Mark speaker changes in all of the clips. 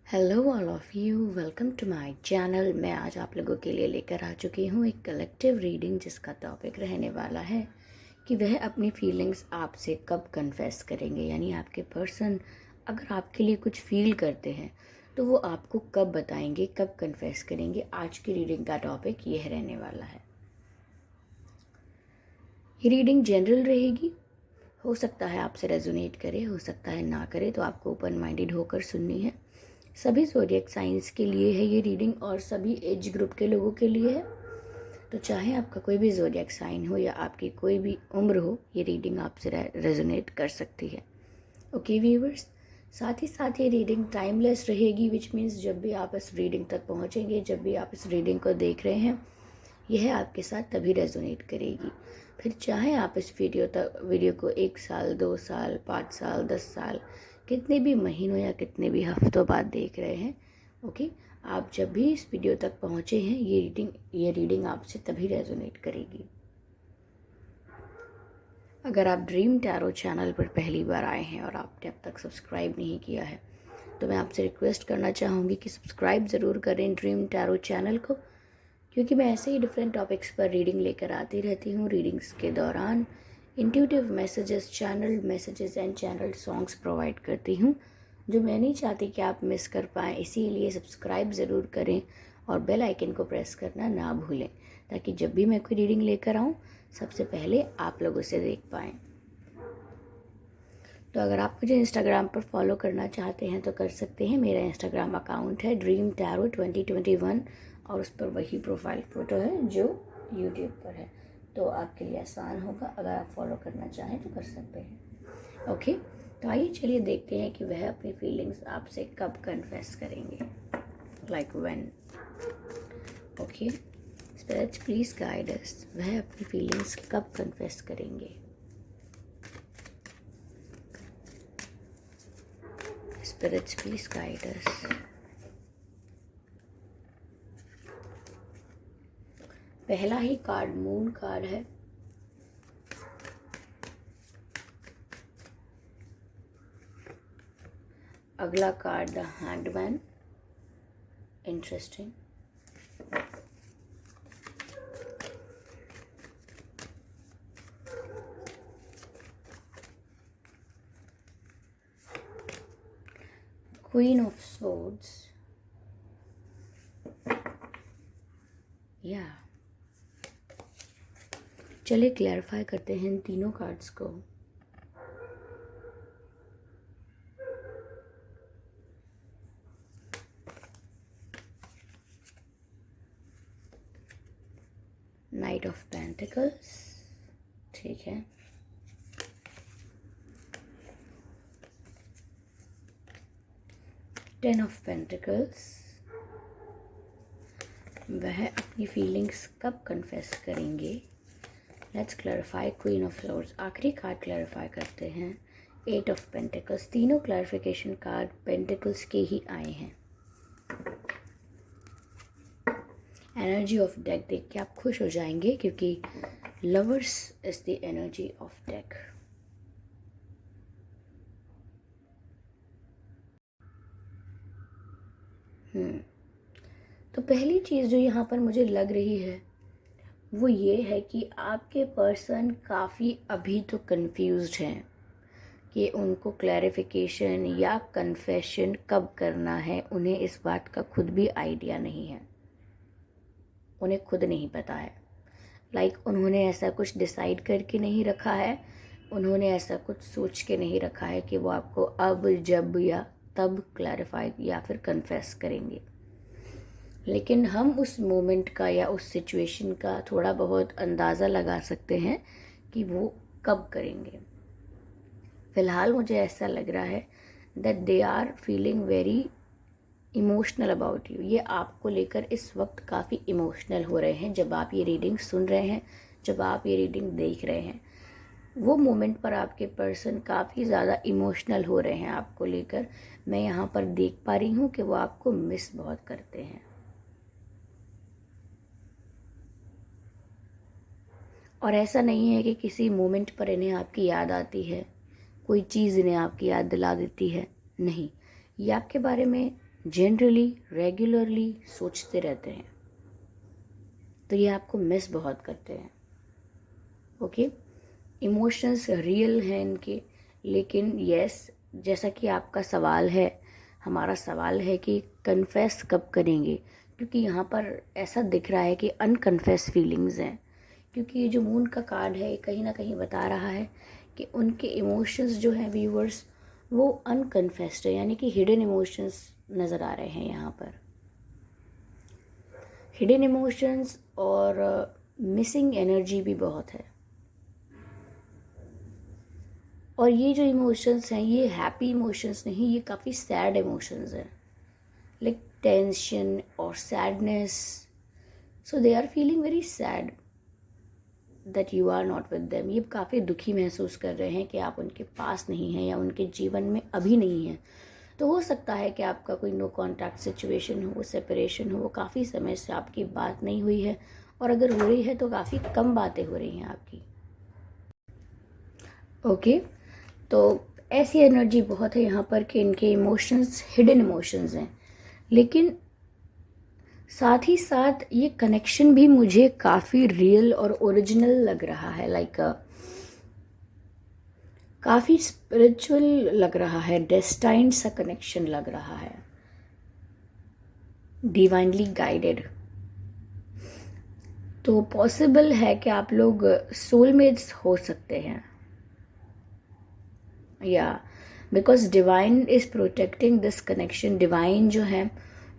Speaker 1: Hello all of you, welcome to my channel. मैं आज आप लोगों के लिए लेकर आ चुकी हूँ एक कलेक्टिव रीडिंग जिसका टॉपिक रहने वाला है कि वह अपनी फीलिंग्स आपसे कब कन्फेस करेंगे। यानी आपके पर्सन अगर आपके लिए कुछ फील करते हैं तो वो आपको कब बताएंगे, कब कन्फेस करेंगे। आज की रीडिंग का टॉपिक यह रहने वाला है। ये रीडिंग जनरल रहेगी, हो सकता है आपसे रेजोनेट करे, हो सकता है ना करे, तो आपको ओपन माइंडेड होकर सुननी है। सभी ज़ोडिएक साइंस के लिए है ये रीडिंग और सभी एज ग्रुप के लोगों के लिए है। तो चाहे आपका कोई भी ज़ोडिएक साइन हो या आपकी कोई भी उम्र हो, ये रीडिंग आपसे रेजोनेट कर सकती है। ओके व्यूवर्स, साथ ही साथ ये रीडिंग टाइमलेस रहेगी, विच मीन्स जब भी आप इस रीडिंग तक पहुँचेंगे, जब भी आप इस रीडिंग को देख रहे हैं, यह आपके साथ तभी रेजोनेट करेगी। फिर चाहे आप इस वीडियो को 1 साल, 2 साल, 5 साल, 10 साल, कितने भी महीनों या कितने भी हफ्तों बाद देख रहे हैं, ओके, आप जब भी इस वीडियो तक पहुँचे हैं, ये रीडिंग आपसे तभी रेजोनेट करेगी। अगर आप ड्रीम टैरो चैनल पर पहली बार आए हैं और आपने अब तक सब्सक्राइब नहीं किया है तो मैं आपसे रिक्वेस्ट करना चाहूँगी कि सब्सक्राइब ज़रूर करें ड्रीम टैरो चैनल को, क्योंकि मैं ऐसे ही डिफरेंट टॉपिक्स पर रीडिंग लेकर आती रहती हूँ। रीडिंग्स के दौरान intuitive messages, channel messages and channel songs provide करती हूँ जो मैं नहीं चाहती कि आप मिस कर पाएँ। इसीलिए सब्सक्राइब ज़रूर करें और बेल आइकन को प्रेस करना ना भूलें, ताकि जब भी मैं कोई रीडिंग लेकर आऊँ सबसे पहले आप लोग उसे देख पाएँ। तो अगर आप मुझे इंस्टाग्राम पर फॉलो करना चाहते हैं तो कर सकते हैं। मेरा इंस्टाग्राम अकाउंट है ड्रीम टैरो 2021 और उस पर वही प्रोफाइल फ़ोटो है जो यूट्यूब पर है। तो आपके लिए आसान होगा, अगर आप फॉलो करना चाहें तो कर सकते हैं। ओके, तो आइए चलिए देखते हैं कि वह अपनी फीलिंग्स आपसे कब कन्फेस करेंगे। Like when. Okay, spirits please guide us, वह अपनी फीलिंग्स कब कन्फेस करेंगे। Spirits, please guide us. पहला ही कार्ड मून कार्ड है। अगला card the handman. Interesting. Queen of swords. या चलिए क्लैरिफाई करते हैं इन तीनों कार्ड्स को। नाइट ऑफ पेंटिकल्स, ठीक है। टेन ऑफ पेंटिकल्स, वह अपनी फीलिंग्स कब कन्फेस करेंगे। Let's clarify queen of swords. आखिरी कार्ड क्लैरिफाई करते हैं। 8 ऑफ पेंटिकल्स। तीनों क्लैरिफिकेशन कार्ड पेंटिकल्स के ही आए हैं। एनर्जी ऑफ डेक देख के आप खुश हो जाएंगे, क्योंकि lovers is the energy of deck. तो पहली चीज़ जो यहाँ पर मुझे लग रही है वो ये है कि आपके पर्सन काफ़ी अभी तो कंफ्यूज्ड हैं कि उनको क्लैरिफिकेशन या कन्फेशन कब करना है। उन्हें इस बात का खुद भी आइडिया नहीं है, उन्हें खुद नहीं पता है। उन्होंने ऐसा कुछ डिसाइड करके नहीं रखा है, उन्होंने ऐसा कुछ सोच के नहीं रखा है कि वो आपको अब, जब या तब क्लैरिफाई या फिर कन्फेस करेंगे। लेकिन हम उस मोमेंट का या उस सिचुएशन का थोड़ा बहुत अंदाज़ा लगा सकते हैं कि वो कब करेंगे। फ़िलहाल मुझे ऐसा लग रहा है that they are feeling very emotional about you. ये आपको लेकर इस वक्त काफ़ी इमोशनल हो रहे हैं। जब आप ये रीडिंग सुन रहे हैं, जब आप ये रीडिंग देख रहे हैं, वो मोमेंट पर आपके पर्सन काफ़ी ज़्यादा इमोशनल हो रहे हैं आपको लेकर। मैं यहाँ पर देख पा रही हूँ कि वो आपको मिस बहुत करते हैं। और ऐसा नहीं है कि किसी मोमेंट पर इन्हें आपकी याद आती है, कोई चीज़ इन्हें आपकी याद दिला देती है। नहीं, ये आपके बारे में जनरली रेगुलरली सोचते रहते हैं, तो ये आपको मिस बहुत करते हैं। ओके, इमोशंस रियल हैं इनके, लेकिन यस, जैसा कि आपका सवाल है, हमारा सवाल है कि कन्फेस कब करेंगे, क्योंकि यहाँ पर ऐसा दिख रहा है कि अनकन्फेस फीलिंग्स हैं। क्योंकि ये जो मून का कार्ड है कहीं ना कहीं बता रहा है कि उनके इमोशंस जो हैं व्यूअर्स, वो अनकन्फेस्ड है, यानी कि हिडन इमोशंस नज़र आ रहे हैं यहाँ पर। हिडन इमोशंस और मिसिंग एनर्जी भी बहुत है। और ये जो इमोशंस हैं ये हैप्पी इमोशंस नहीं, ये काफ़ी सैड इमोशंस हैं, लाइक टेंशन और sadness. So they are feeling very sad that you are not with them. ये काफ़ी दुखी महसूस कर रहे हैं कि आप उनके पास नहीं हैं या उनके जीवन में अभी नहीं हैं। तो हो सकता है कि आपका कोई नो कॉन्टैक्ट सिचुएशन हो, सेपरेशन हो, वो काफ़ी समय से आपकी बात नहीं हुई है, और अगर हो रही है तो काफ़ी कम बातें हो रही हैं आपकी। ओके, तो ऐसी एनर्जी बहुत है यहाँ पर कि इनके इमोशंस हिडन इमोशंस हैं, लेकिन साथ ही साथ ये कनेक्शन भी मुझे काफ़ी रियल और ओरिजिनल लग रहा है, लाइक काफ़ी स्पिरिचुअल लग रहा है, डेस्टाइन्ड सा कनेक्शन लग रहा है, डिवाइनली गाइडेड। तो पॉसिबल है कि आप लोग सोलमेट्स हो सकते हैं, या because divine is protecting this connection. Divine जो है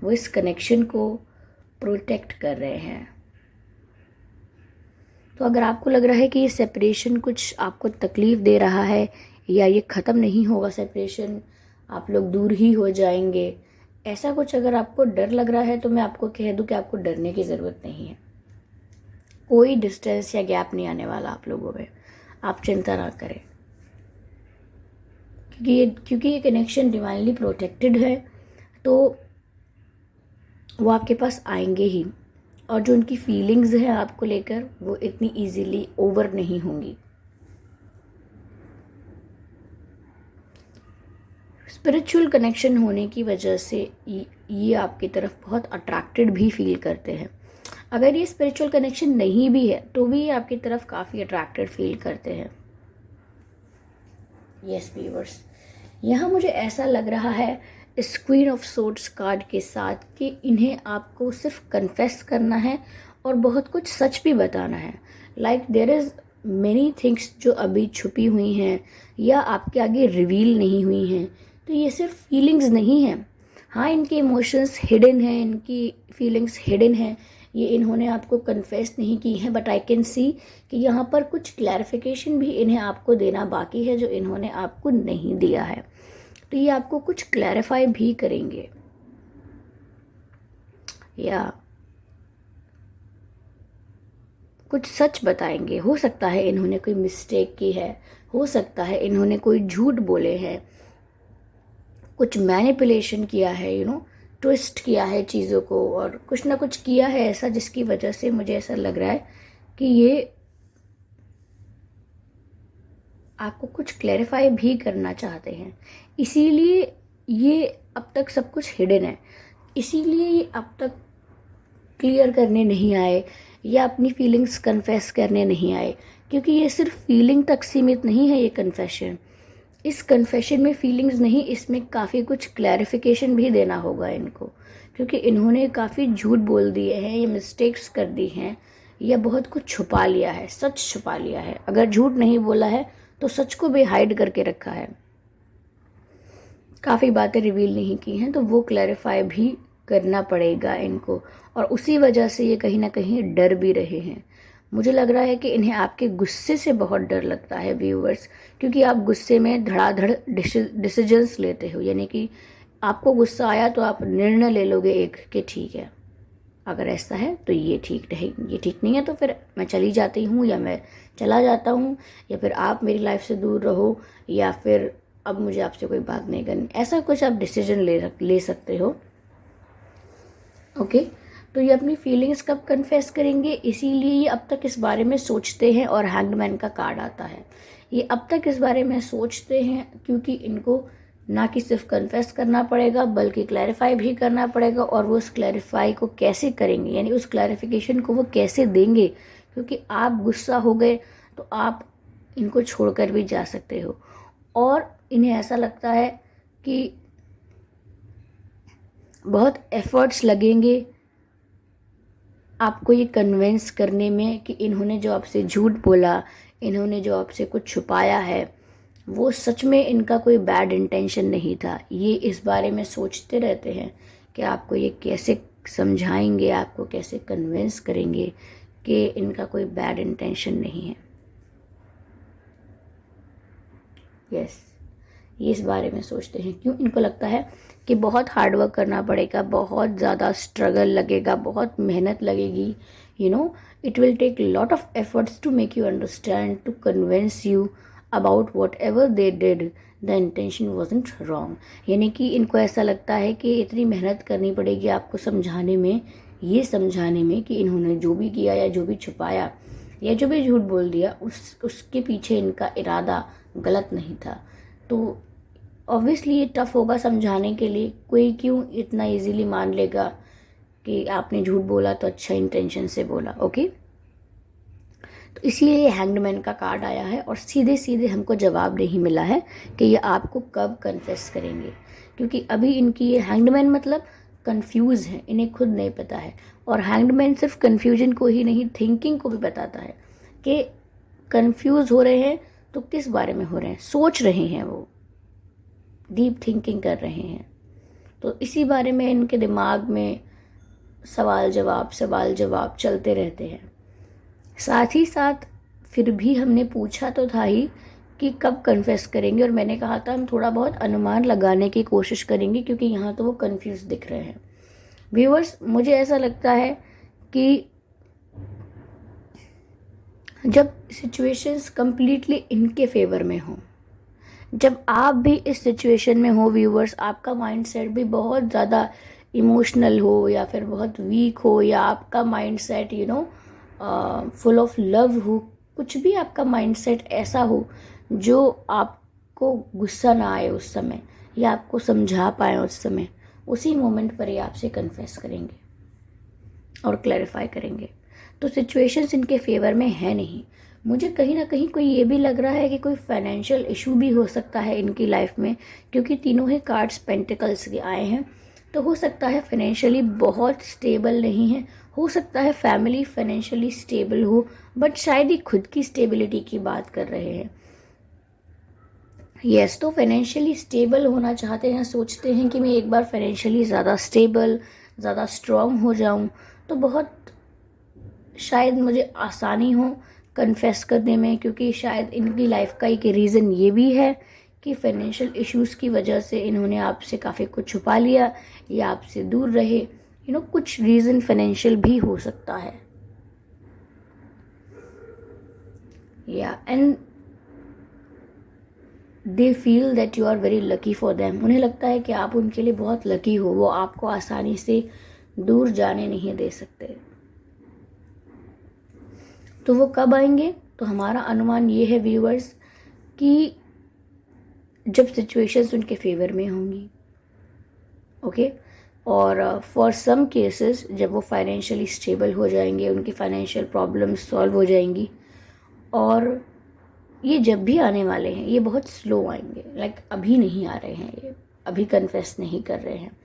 Speaker 1: वो इस कनेक्शन को प्रोटेक्ट कर रहे हैं। तो अगर आपको लग रहा है कि ये सेपरेशन कुछ आपको तकलीफ दे रहा है, या ये ख़त्म नहीं होगा सेपरेशन, आप लोग दूर ही हो जाएंगे, ऐसा कुछ अगर आपको डर लग रहा है, तो मैं आपको कह दूं कि आपको डरने की ज़रूरत नहीं है। कोई डिस्टेंस या गैप नहीं आने वाला आप लोगों में, आप चिंता ना करें, क्योंकि ये कनेक्शन डिवाइनली प्रोटेक्टेड है, तो वो आपके पास आएंगे ही। और जो उनकी फीलिंग्स हैं आपको लेकर, वो इतनी इजीली ओवर नहीं होंगी। स्पिरिचुअल कनेक्शन होने की वजह से ये आपकी तरफ बहुत अट्रैक्टेड भी फील करते हैं। अगर ये स्पिरिचुअल कनेक्शन नहीं भी है तो भी ये आपकी तरफ काफ़ी अट्रैक्टेड फील करते हैं। यस व्यूअर्स, यहाँ मुझे ऐसा लग रहा है इस क्वीन ऑफ सोर्ड्स कार्ड के साथ कि इन्हें आपको सिर्फ कन्फेस करना है और बहुत कुछ सच भी बताना है। Like there is many things जो अभी छुपी हुई हैं या आपके आगे रिवील नहीं हुई हैं। तो ये सिर्फ फीलिंग्स नहीं हैं, हाँ इनके इमोशंस हिडन हैं, इनकी फीलिंग्स हिडन हैं, ये इन्होंने आपको कन्फेस नहीं की हैं, बट आई कैन सी कि यहाँ पर कुछ क्लैरिफिकेशन भी इन्हें आपको देना बाकी है जो इन्होंने आपको नहीं दिया है। तो ये आपको कुछ क्लैरिफाई भी करेंगे, या कुछ सच बताएंगे। हो सकता है इन्होंने कोई मिस्टेक की है, हो सकता है इन्होंने कोई झूठ बोले हैं, कुछ मैनिपुलेशन किया है, ट्विस्ट किया है चीज़ों को, और कुछ ना कुछ किया है ऐसा जिसकी वजह से मुझे ऐसा लग रहा है कि ये आपको कुछ क्लैरिफाई भी करना चाहते हैं। इसीलिए ये अब तक सब कुछ हिडन है, इसीलिए ये अब तक क्लियर करने नहीं आए या अपनी फीलिंग्स कन्फेस करने नहीं आए, क्योंकि ये सिर्फ फीलिंग तक सीमित नहीं है। ये कन्फेशन, इस कन्फेशन में फीलिंग्स नहीं, इसमें काफ़ी कुछ क्लैरिफिकेशन भी देना होगा इनको, क्योंकि इन्होंने काफ़ी झूठ बोल दिए हैं या मिस्टेक्स कर दी हैं या बहुत कुछ छुपा लिया है, सच छुपा लिया है। अगर झूठ नहीं बोला है तो सच को भी हाइड करके रखा है, काफ़ी बातें रिवील नहीं की हैं, तो वो क्लैरिफाई भी करना पड़ेगा इनको। और उसी वजह से ये कहीं ना कहीं डर भी रहे हैं। मुझे लग रहा है कि इन्हें आपके गुस्से से बहुत डर लगता है व्यूअर्स, क्योंकि आप गुस्से में धड़ाधड़ डिसीजंस लेते हो, यानी कि आपको गुस्सा आया तो आप निर्णय ले लोगे एक कि ठीक है, अगर ऐसा है तो ये ठीक रहे, ये ठीक नहीं है तो फिर मैं चली जाती हूँ या मैं चला जाता हूँ, या फिर आप मेरी लाइफ से दूर रहो, या फिर अब मुझे आपसे कोई बात नहीं करनी। ऐसा कुछ आप डिसीजन ले सकते हो। ओके, तो ये अपनी फीलिंग्स कब कन्फेस करेंगे, इसीलिए ये अब तक इस बारे में सोचते हैं और हैंगमैन का कार्ड आता है। ये अब तक इस बारे में सोचते हैं क्योंकि इनको ना कि सिर्फ कन्फेस करना पड़ेगा बल्कि क्लैरिफाई भी करना पड़ेगा। और वो उस क्लैरिफाई को कैसे करेंगे, यानी उस क्लैरिफिकेशन को वो कैसे देंगे, क्योंकि आप गुस्सा हो गए तो आप इनको छोड़कर भी जा सकते हो और इन्हें ऐसा लगता है कि बहुत एफर्ट्स लगेंगे आपको ये कन्विंस करने में कि इन्होंने जो आपसे झूठ बोला, इन्होंने जो आपसे कुछ छुपाया है, वो सच में इनका कोई बैड इंटेंशन नहीं था। ये इस बारे में सोचते रहते हैं कि आपको ये कैसे समझाएंगे, आपको कैसे कन्विंस करेंगे कि इनका कोई बैड इंटेंशन नहीं है। यस, ये इस बारे में सोचते हैं। क्यों? इनको लगता है कि बहुत हार्डवर्क करना पड़ेगा, बहुत ज़्यादा स्ट्रगल लगेगा, बहुत मेहनत लगेगी, it will take lot of efforts to make you understand, to convince you about whatever they did, the intention wasn't wrong. यानी कि इनको ऐसा लगता है कि इतनी मेहनत करनी पड़ेगी आपको समझाने में, ये समझाने में कि इन्होंने जो भी किया या जो भी छुपाया या जो भी झूठ बोल दिया उसके पीछे इनका इरादा गलत नहीं था। तो ऑब्वियसली ये टफ होगा समझाने के लिए। कोई क्यों इतना इजीली मान लेगा कि आपने झूठ बोला तो अच्छा इंटेंशन से बोला। ओके, तो इसलिए ये हैंगड का कार्ड आया है और सीधे सीधे हमको जवाब नहीं मिला है कि ये आपको कब कन्फेस करेंगे, क्योंकि अभी इनकी ये हैंगड मतलब कंफ्यूज है, इन्हें खुद नहीं पता है। और हैंगड सिर्फ कंफ्यूजन को ही नहीं, थिंकिंग को भी बताता है कि कंफ्यूज हो रहे हैं तो किस बारे में हो रहे हैं, सोच रहे हैं, वो डीप थिंकिंग कर रहे हैं। तो इसी बारे में इनके दिमाग में सवाल जवाब चलते रहते हैं। साथ ही साथ फिर भी हमने पूछा तो था ही कि कब कन्फेस करेंगे, और मैंने कहा था हम थोड़ा बहुत अनुमान लगाने की कोशिश करेंगे क्योंकि यहाँ तो वो कन्फ्यूज दिख रहे हैं। व्यूअर्स, मुझे ऐसा लगता है कि जब सिचुएशंस कंप्लीटली इनके फेवर में हो, जब आप भी इस सिचुएशन में हो व्यूअर्स, आपका माइंडसेट भी बहुत ज़्यादा इमोशनल हो या फिर बहुत वीक हो, या आपका माइंडसेट फुल ऑफ लव हो, कुछ भी आपका माइंडसेट ऐसा हो जो आपको गुस्सा ना आए उस समय या आपको समझा पाए उस समय, उसी मोमेंट पर ही आपसे कन्फेस करेंगे और क्लैरिफाई करेंगे। तो सिचुएशंस इनके फेवर में है नहीं। मुझे कहीं ना कहीं कोई ये भी लग रहा है कि कोई फाइनेंशियल इशू भी हो सकता है इनकी लाइफ में, क्योंकि तीनों ही कार्ड्स पेंटिकल्स के आए हैं। तो हो सकता है फाइनेंशियली बहुत स्टेबल नहीं है, हो सकता है फैमिली फाइनेंशियली स्टेबल हो, बट शायद ही खुद की स्टेबिलिटी की बात कर रहे हैं। यस, तो फाइनेंशियली स्टेबल होना चाहते हैं, सोचते हैं कि मैं एक बार फाइनेंशियली ज़्यादा स्टेबल, ज़्यादा स्ट्रॉन्ग हो जाऊं तो बहुत शायद मुझे आसानी हो कन्फेस करने में, क्योंकि शायद इनकी लाइफ का एक रीज़न ये भी है कि फाइनेंशियल इश्यूज़ की वजह से इन्होंने आपसे काफ़ी कुछ छुपा लिया या आपसे दूर रहे। कुछ रीज़न फाइनेंशियल भी हो सकता है। या and they feel that you are very lucky for them. उन्हें लगता है कि आप उनके लिए बहुत लकी हो, वो आपको आसानी से दूर जाने नहीं दे सकते। तो वो कब आएंगे? तो हमारा अनुमान ये है व्यूअर्स कि जब सिचुएशंस उनके फेवर में होंगी। ओके, और फॉर सम केसेस जब वो फाइनेंशियली स्टेबल हो जाएंगे, उनकी फाइनेंशियल प्रॉब्लम्स सॉल्व हो जाएंगी। और ये जब भी आने वाले हैं ये बहुत स्लो आएंगे, लाइक अभी नहीं आ रहे हैं, ये अभी कन्फेस नहीं कर रहे हैं।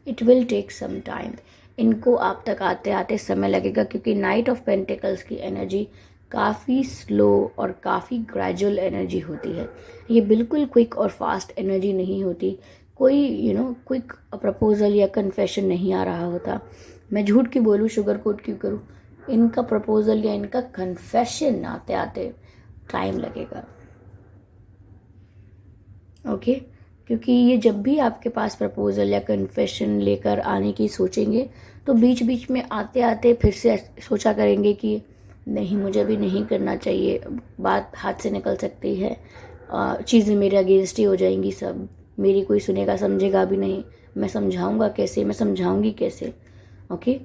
Speaker 1: It will take some time, इनको आप तक आते आते समय लगेगा, क्योंकि नाइट ऑफ पेंटिकल्स की एनर्जी काफ़ी स्लो और काफ़ी ग्रेजुअल एनर्जी होती है। ये बिल्कुल क्विक और फास्ट एनर्जी नहीं होती। कोई क्विक प्रपोजल या कन्फेशन नहीं आ रहा होता। मैं झूठ क्यों बोलूँ, शुगर कोट क्यों करूँ, इनका प्रपोजल या इनका कन्फेशन आते आते टाइम लगेगा। ओके, क्योंकि ये जब भी आपके पास प्रपोजल या कन्फेशन लेकर आने की सोचेंगे तो बीच बीच में आते आते फिर से सोचा करेंगे कि नहीं, मुझे भी नहीं करना चाहिए, बात हाथ से निकल सकती है, चीज़ें मेरे अगेंस्ट ही हो जाएंगी, सब मेरी कोई सुनेगा समझेगा भी नहीं, मैं समझाऊंगा कैसे, मैं समझाऊंगी कैसे, ओके,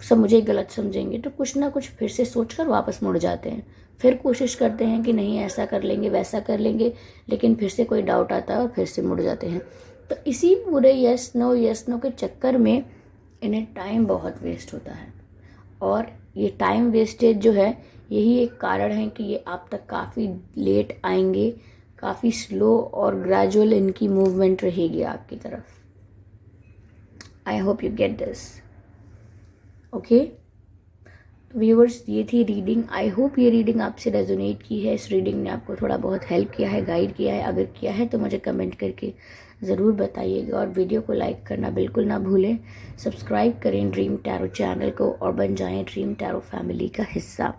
Speaker 1: सब मुझे गलत समझेंगे। तो कुछ ना कुछ फिर से सोचकर वापस मुड़ जाते हैं। फिर कोशिश करते हैं कि नहीं ऐसा कर लेंगे वैसा कर लेंगे, लेकिन फिर से कोई डाउट आता है और फिर से मुड़ जाते हैं। तो इसी पूरे यस नो के चक्कर में इन्हें टाइम बहुत वेस्ट होता है, और ये टाइम वेस्टेज जो है यही एक कारण है कि ये आप तक काफ़ी लेट आएंगे, काफ़ी स्लो और ग्रेजुअल इनकी मूवमेंट रहेगी आपकी तरफ। I hope you get this. Okay viewers, ये थी रीडिंग। आई होप ये रीडिंग आपसे रेजोनेट की है, इस रीडिंग ने आपको थोड़ा बहुत हेल्प किया है, गाइड किया है। अगर किया है तो मुझे कमेंट करके ज़रूर बताइएगा, और वीडियो को लाइक करना बिल्कुल ना भूलें। सब्सक्राइब करें ड्रीम टैरो चैनल को और बन जाएं ड्रीम टैरो फैमिली का हिस्सा,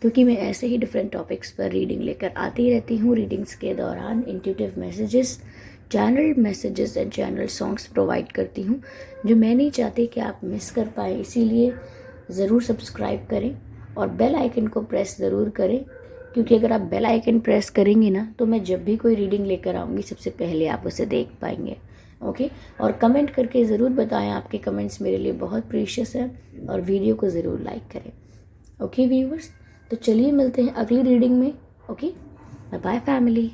Speaker 1: क्योंकि मैं ऐसे ही डिफरेंट टॉपिक्स पर रीडिंग लेकर आती रहती हूँ। रीडिंग्स के दौरान intuitive messages, channel messages and channel songs provide करती हूँ, जो मैं नहीं चाहती कि आप मिस कर पाएँ। इसीलिए ज़रूर सब्सक्राइब करें और बेल आइकन को प्रेस ज़रूर करें, क्योंकि अगर आप बेल आइकन प्रेस करेंगे ना तो मैं जब भी कोई रीडिंग लेकर आऊँगी सबसे पहले आप उसे देख पाएंगे। ओके, और कमेंट करके ज़रूर बताएं, आपके कमेंट्स मेरे लिए बहुत प्रीशियस है, और वीडियो को ज़रूर लाइक करें। ओके व्यूअर्स, तो चलिए मिलते हैं अगली रीडिंग में। Okay, bye bye family.